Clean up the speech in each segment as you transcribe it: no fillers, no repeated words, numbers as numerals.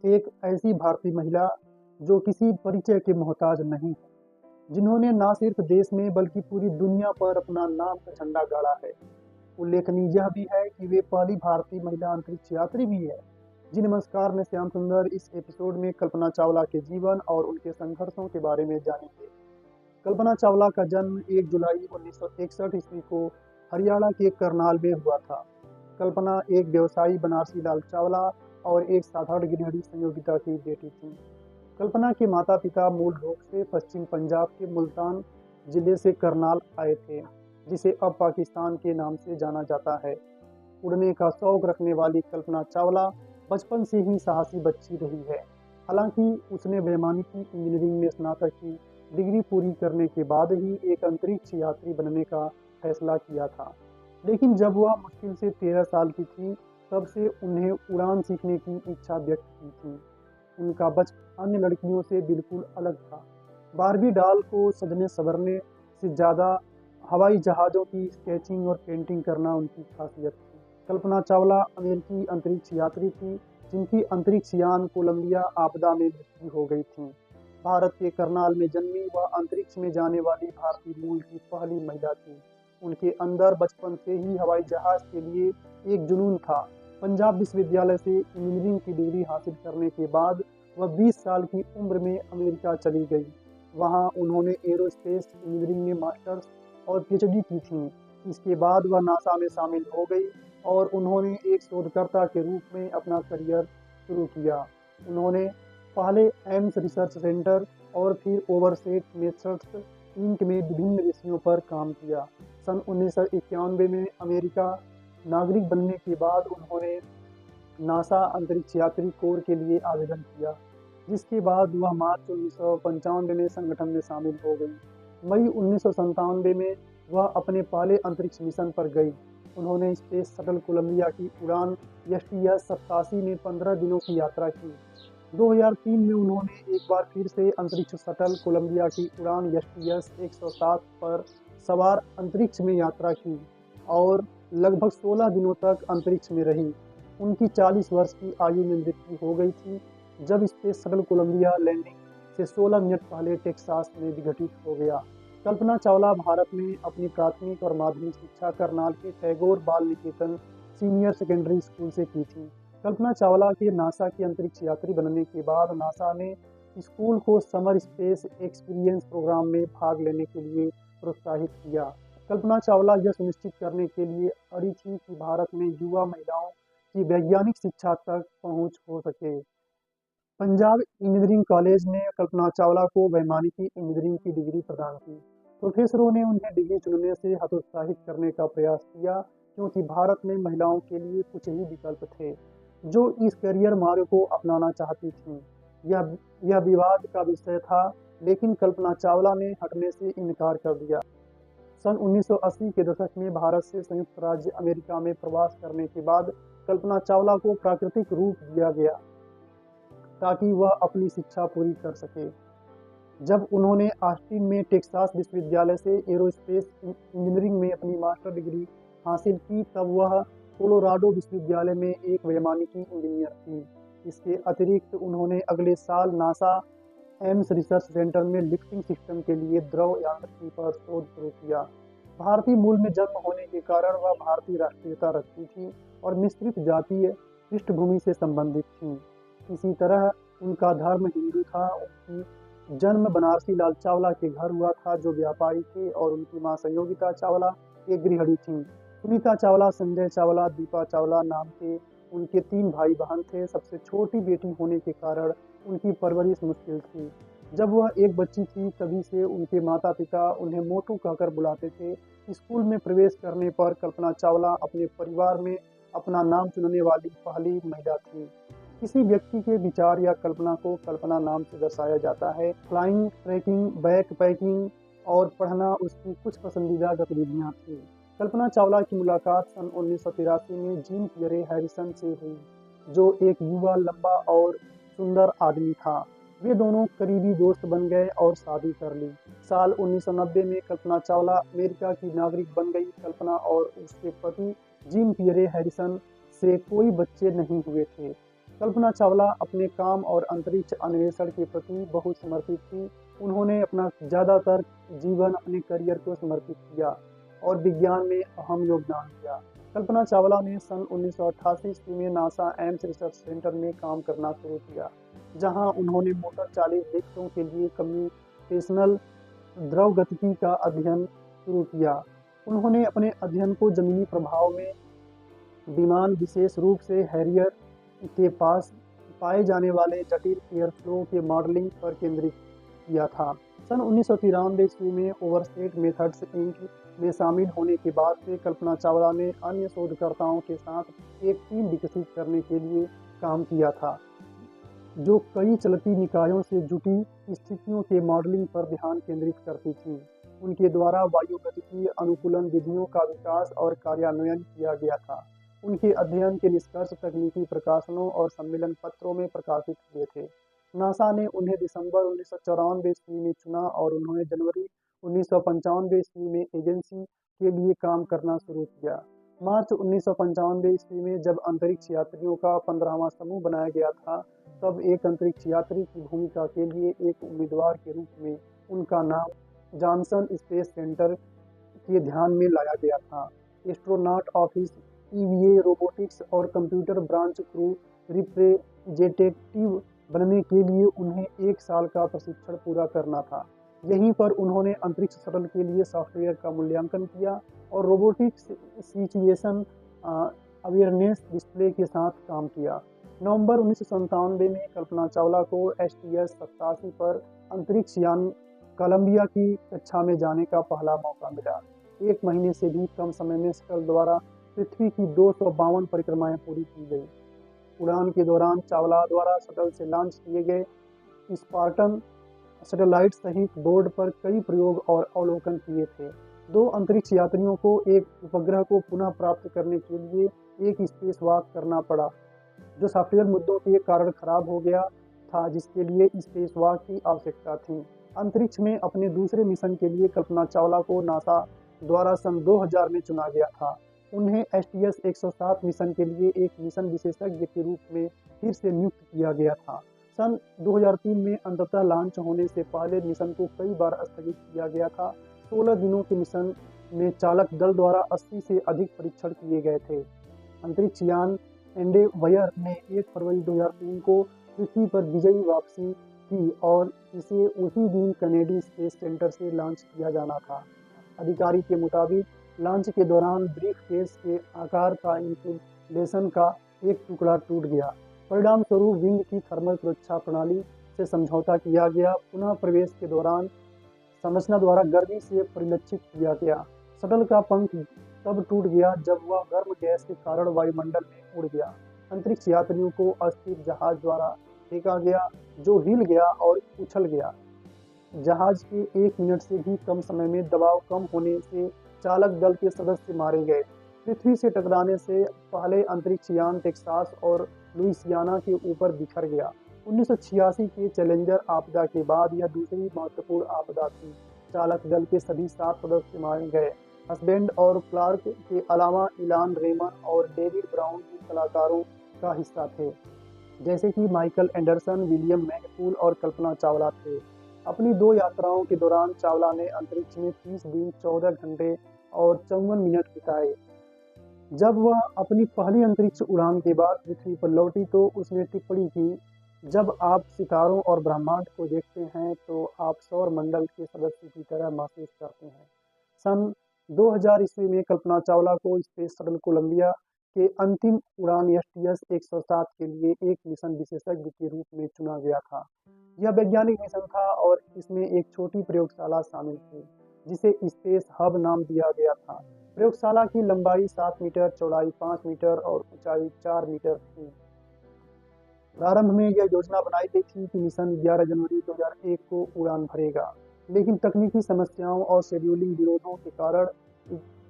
एक ऐसी भारतीय महिला जो किसी परिचय के मोहताज नहीं है, जिन्होंने न सिर्फ देश में बल्कि पूरी दुनिया पर अपना नाम का झंडा गाड़ा है। उल्लेखनीय यह भी है कि वे पहली भारतीय महिला अंतरिक्ष यात्री भी है। जी नमस्कार, मैं श्याम सुंदर। इस एपिसोड में कल्पना चावला के जीवन और उनके संघर्षों के बारे में जानेंगे। कल्पना चावला का जन्म 1 जुलाई 1961 ईस्वी को हरियाणा के करनाल में हुआ था। कल्पना एक व्यवसायी बनारसी लाल चावला और एक साधारण गृहिणी संयोगिता की बेटी थी। कल्पना के माता पिता मूल रूप से पश्चिम पंजाब के मुल्तान जिले से करनाल आए थे, जिसे अब पाकिस्तान के नाम से जाना जाता है। उड़ने का शौक रखने वाली कल्पना चावला बचपन से ही साहसी बच्ची रही है। हालांकि उसने वैमानिकी इंजीनियरिंग में स्नातक की डिग्री पूरी करने के बाद ही एक अंतरिक्ष यात्री बनने का फैसला किया था। लेकिन जब वह मुश्किल से 13 साल की थी, तब से उन्हें उड़ान सीखने की इच्छा व्यक्त की थी। उनका बचपन अन्य लड़कियों से बिल्कुल अलग था। बारबी डॉल को सजने संवरने से ज़्यादा हवाई जहाज़ों की स्केचिंग और पेंटिंग करना उनकी खासियत थी। कल्पना चावला अमेरिकी अंतरिक्ष यात्री थी, जिनकी अंतरिक्ष यान कोलंबिया आपदा में मृत्यु हो गई थी। भारत के करनाल में जन्मी वह अंतरिक्ष में जाने वाली भारतीय मूल की पहली महिला थी। उनके अंदर बचपन से ही हवाई जहाज के लिए एक जुनून था। पंजाब विश्वविद्यालय से इंजीनियरिंग की डिग्री हासिल करने के बाद वह 20 साल की उम्र में अमेरिका चली गई। वहां उन्होंने एरोस्पेस इंजीनियरिंग में मास्टर्स और पीएचडी की थी। इसके बाद वह नासा में शामिल हो गई और उन्होंने एक शोधकर्ता के रूप में अपना करियर शुरू किया। उन्होंने पहले एम्स रिसर्च सेंटर और फिर ओवरसेट मेथड्स इंक में विभिन्न विषयों पर काम किया। सन 1991 में अमेरिका नागरिक बनने के बाद उन्होंने नासा अंतरिक्ष यात्री कोर के लिए आवेदन किया, जिसके बाद वह मार्च 1995 में संगठन में शामिल हो गई। मई 1997 में वह अपने पहले अंतरिक्ष मिशन पर गई। उन्होंने स्पेस शटल कोलंबिया की उड़ान STS-87 में 15 दिनों की यात्रा की। 2003 में उन्होंने एक बार फिर से अंतरिक्ष शटल कोलंबिया की उड़ान STS-107 पर सवार अंतरिक्ष में यात्रा की और लगभग 16 दिनों तक अंतरिक्ष में रही। उनकी 40 वर्ष की आयु में मृत्यु हो गई थी, जब स्पेस शटल कोलंबिया लैंडिंग से 16 मिनट पहले टेक्सास में विघटित हो गया। कल्पना चावला भारत में अपनी प्राथमिक और माध्यमिक शिक्षा करनाल के टैगोर बाल निकेतन सीनियर सेकेंडरी स्कूल से की थी। कल्पना चावला के नासा की अंतरिक्ष यात्री बनने के बाद नासा ने स्कूल को समर स्पेस एक्सपीरियंस प्रोग्राम में भाग लेने के लिए प्रोत्साहित किया। कल्पना चावला यह सुनिश्चित करने के लिए अड़ी थी कि भारत में युवा महिलाओं की वैज्ञानिक शिक्षा तक पहुंच हो सके। पंजाब इंजीनियरिंग कॉलेज ने कल्पना चावला को वैमानिकी इंजीनियरिंग की डिग्री प्रदान की। प्रोफेसरों ने उन्हें डिग्री चुनने से हतोत्साहित करने का प्रयास किया, क्योंकि भारत में महिलाओं के लिए कुछ ही विकल्प थे जो इस करियर मार्ग को अपनाना चाहती थीं। यह विवाद का विषय था, लेकिन कल्पना चावला ने हटने से इनकार कर दिया। सन 1980 के दशक में भारत से संयुक्त राज्य अमेरिका में प्रवास करने के बाद कल्पना चावला को प्राकृतिक रूप दिया गया ताकि वह अपनी शिक्षा पूरी कर सके। जब उन्होंने ऑस्टिन में टेक्सास विश्वविद्यालय से एरोस्पेस इंजीनियरिंग में अपनी मास्टर डिग्री हासिल की, तब वह कोलोराडो विश्वविद्यालय में एक वैमानिकी इंजीनियर थी। इसके अतिरिक्त उन्होंने अगले साल नासा एम्स रिसर्च सेंटर में लिफ्टिंग सिस्टम के लिए द्रव यांत्रिकी पर शोध शुरू किया। भारतीय मूल में जन्म होने के कारण वह भारतीय राष्ट्रीयता रखती थी और मिश्रित जातीय पृष्ठभूमि से संबंधित थी। इसी तरह उनका धर्म हिंदू था। उनकी जन्म बनारसी लाल चावला के घर हुआ था, जो व्यापारी थे, और उनकी मां संयोगिता चावला एक गृहिणी थी। सुनीता चावला, संजय चावला, दीपा चावला नाम के उनके 3 भाई बहन थे। सबसे छोटी बेटी होने के कारण उनकी परवरिश मुश्किल थी। जब वह एक बच्ची थी, तभी से उनके माता पिता उन्हें मोटू कहकर बुलाते थे। स्कूल में प्रवेश करने पर कल्पना चावला अपने परिवार में अपना नाम चुनने वाली पहली महिला थी। किसी व्यक्ति के विचार या कल्पना को कल्पना नाम से दर्शाया जाता है। फ्लाइंग, ट्रैकिंग, बैक पैकिंग और पढ़ना उसकी कुछ पसंदीदा गतिविधियां थी। कल्पना चावला की मुलाकात सन 1983 में जीन पियरे हैरिसन से हुई, जो एक युवा, लंबा और सुंदर आदमी था। वे दोनों करीबी दोस्त बन गए और शादी कर ली। साल 1990 में कल्पना चावला अमेरिका की नागरिक बन गई। कल्पना और उसके पति जीन पियरे हैरिसन से कोई बच्चे नहीं हुए थे। कल्पना चावला अपने काम और अंतरिक्ष अन्वेषण के प्रति बहुत समर्पित थी। उन्होंने अपना ज़्यादातर जीवन अपने करियर को समर्पित किया और विज्ञान में अहम योगदान दिया। कल्पना चावला ने सन 1988 ईस्वी में नासा एम्स रिसर्च सेंटर में काम करना शुरू किया, जहां उन्होंने मोटर चालित रिक्शों के लिए कम्प्यूटेशनल द्रवगतिकी का अध्ययन शुरू किया। उन्होंने अपने अध्ययन को जमीनी प्रभाव में विमान, विशेष रूप से हैरियर के पास पाए जाने वाले जटिल एयरफ्लो के मॉडलिंग पर केंद्रित किया था। सन 1993 ईस्वी में ओवरसेट मेथड्स इंक में शामिल होने के बाद से कल्पना चावला ने अन्य शोधकर्ताओं के साथ एक टीम विकसित करने के लिए काम किया था, जो कई चलती निकायों से जुटी स्थितियों के मॉडलिंग पर ध्यान केंद्रित करती थी। उनके द्वारा वायुगतिकीय अनुकूलन विधियों का विकास और कार्यान्वयन किया गया था। उनके अध्ययन के निष्कर्ष तकनीकी प्रकाशनों और सम्मेलन पत्रों में प्रकाशित हुए थे। नासा ने उन्हें दिसंबर 1994 ईस्वी में चुना और उन्होंने जनवरी 1995 ईस्वी में एजेंसी के लिए काम करना शुरू किया। मार्च 1995 ईस्वी में जब अंतरिक्ष यात्रियों का 15वां समूह बनाया गया था, तब एक अंतरिक्ष यात्री की भूमिका के लिए एक उम्मीदवार के रूप में उनका नाम जॉनसन स्पेस सेंटर के ध्यान में लाया गया था। एस्ट्रोनॉट ऑफिस, ईवीए, रोबोटिक्स और कंप्यूटर ब्रांच क्रू रिप्रेजेंटेटिव बनने के लिए उन्हें 1 साल का प्रशिक्षण पूरा करना था। यहीं पर उन्होंने अंतरिक्ष शटल के लिए सॉफ्टवेयर का मूल्यांकन किया और रोबोटिक्स सिचुएशन अवेयरनेस डिस्प्ले के साथ काम किया। नवंबर 1997 में कल्पना चावला को STS-87 पर अंतरिक्ष यान कोलंबिया की कक्षा में जाने का पहला मौका मिला। 1 महीने से भी कम समय में शटल द्वारा पृथ्वी की 252 परिक्रमाएं पूरी की गई। उड़ान के दौरान चावला द्वारा शटल से लॉन्च किए गए स्पार्टन सैटेलाइट सहित बोर्ड पर कई प्रयोग और अवलोकन किए थे। 2 अंतरिक्ष यात्रियों को एक उपग्रह को पुनः प्राप्त करने के लिए एक स्पेस वॉक करना पड़ा, जो सॉफ्टवेयर मुद्दों के कारण खराब हो गया था, जिसके लिए स्पेस वॉक की आवश्यकता थी। अंतरिक्ष में अपने दूसरे मिशन के लिए कल्पना चावला को नासा द्वारा सन 2000 में चुना गया था। उन्हें STS-107 मिशन के लिए एक मिशन विशेषज्ञ के रूप में फिर से नियुक्त किया गया था। सन 2003 में अंततः लॉन्च होने से पहले मिशन को कई बार स्थगित किया गया था। 16 दिनों के मिशन में चालक दल द्वारा 80 से अधिक परीक्षण किए गए थे। अंतरिक्ष यान एंडेवयर ने 1 फरवरी 2003 को पृथ्वी पर विजयी वापसी की और इसे उसी दिन कनेडी स्पेस सेंटर से लॉन्च किया जाना था। अधिकारी के मुताबिक लॉन्च के दौरान ब्रीफकेस के आकार का इंसुलेशन का एक टुकड़ा टूट गया। परिणाम स्वरूप विंग की थर्मल सुरक्षा प्रणाली से समझौता किया गया। पुनः प्रवेश के दौरान संरचना द्वारा गर्मी से परिलक्षित किया गया। शटल का पंख तब टूट गया जब वह गर्म गैस के कारण वायुमंडल में उड़ गया। अंतरिक्ष यात्रियों को अस्थिर जहाज द्वारा फेंका गया, जो हिल गया और उछल गया। जहाज के 1 मिनट से भी कम समय में दबाव कम होने से चालक दल के सदस्य मारे गए। पृथ्वी से टकराने से पहले अंतरिक्ष यान टेक्सास और लुइसियाना के ऊपर बिखर गया। 1986 के चैलेंजर आपदा के बाद यह दूसरी महत्वपूर्ण आपदा थी। चालक दल के सभी 7 सदस्य मारे गए। हसबैंड और क्लार्क के अलावा इलान रेमन और डेविड ब्राउन भी कलाकारों का हिस्सा थे, जैसे कि माइकल एंडरसन, विलियम मैकफूल और कल्पना चावला थे। अपनी 2 यात्राओं के दौरान चावला ने अंतरिक्ष में 30 दिन, 14 घंटे और 54 मिनट बिताए। जब वह अपनी पहली अंतरिक्ष उड़ान के बाद पृथ्वी पर लौटी तो उसने टिप्पणी की, जब आप सितारों और ब्रह्मांड को देखते हैं तो आप सौर मंडल के सदस्य की तरह महसूस करते हैं। सन 2000 ईस्वी में कल्पना चावला को स्पेस शटल कोलंबिया के अंतिम उड़ान STS-107 के लिए एक मिशन विशेषज्ञ के रूप में चुना गया था। यह वैज्ञानिक मिशन था और इसमें एक छोटी प्रयोगशाला शामिल थी, जिसे स्पेस हब नाम दिया गया था। प्रयोगशाला की लंबाई 7 मीटर, चौड़ाई 5 मीटर और ऊंचाई 4 मीटर थी। प्रारंभ में यह योजना बनाई गई थी कि मिशन 11 जनवरी 2001 को उड़ान भरेगा, लेकिन तकनीकी समस्याओं और शेड्यूलिंग विरोधों के कारण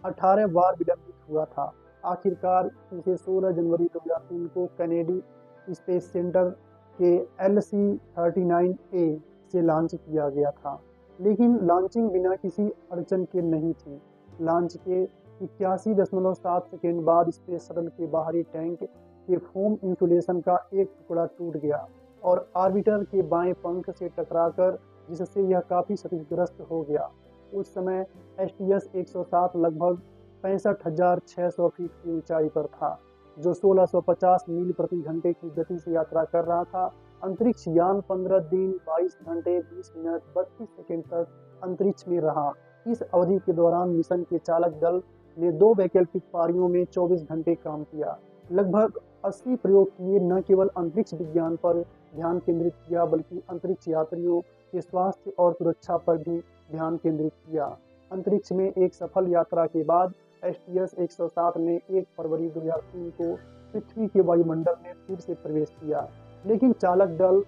18 बार विलंबित हुआ था। आखिरकार इसे 16 जनवरी 2003 को कनेडी स्पेस सेंटर के LC-39A से लॉन्च किया गया था, लेकिन लॉन्चिंग बिना किसी अड़चन के नहीं थी। लॉन्च के 81.7 सेकेंड बाद स्पेस शटल के बाहरी टैंक के फोम इंसुलेशन का एक टुकड़ा टूट गया और ऑर्बिटर के बाएं पंख से टकराकर, जिससे यह काफी क्षतिग्रस्त हो गया। उस समय STS 107 लगभग 65,600 फीट की ऊंचाई पर था, जो 1650 मील प्रति घंटे की गति से यात्रा कर रहा था। अंतरिक्ष यान 15 दिन 22 घंटे 20 मिनट 32 सेकंड तक अंतरिक्ष में रहा। इस अवधि के दौरान मिशन के चालक दल ने 2 वैकल्पिक पारियों में 24 घंटे काम किया। लगभग 80 प्रयोग किए, न केवल अंतरिक्ष विज्ञान पर ध्यान केंद्रित किया बल्कि अंतरिक्ष यात्रियों के स्वास्थ्य और सुरक्षा पर भी ध्यान केंद्रित किया। अंतरिक्ष में एक सफल यात्रा के बाद STS 107 ने 1 फरवरी 2003 को पृथ्वी के वायुमंडल में फिर से प्रवेश किया, लेकिन चालक दल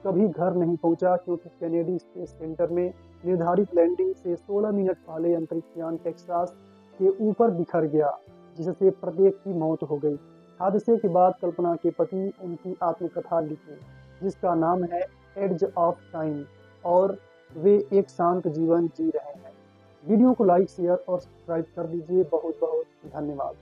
कभी घर नहीं पहुंचा, क्योंकि केनेडी स्पेस सेंटर में निर्धारित लैंडिंग से 16 मिनट पहले अंतरिक्ष यान टेक्सास के ऊपर बिखर गया, जिससे प्रत्येक की मौत हो गई। हादसे के बाद कल्पना के पति उनकी आत्मकथा लिखी, जिसका नाम है एड्ज ऑफ टाइम, और वे एक शांत जीवन जी रहे हैं। वीडियो को लाइक, शेयर और सब्सक्राइब कर दीजिए। बहुत बहुत धन्यवाद।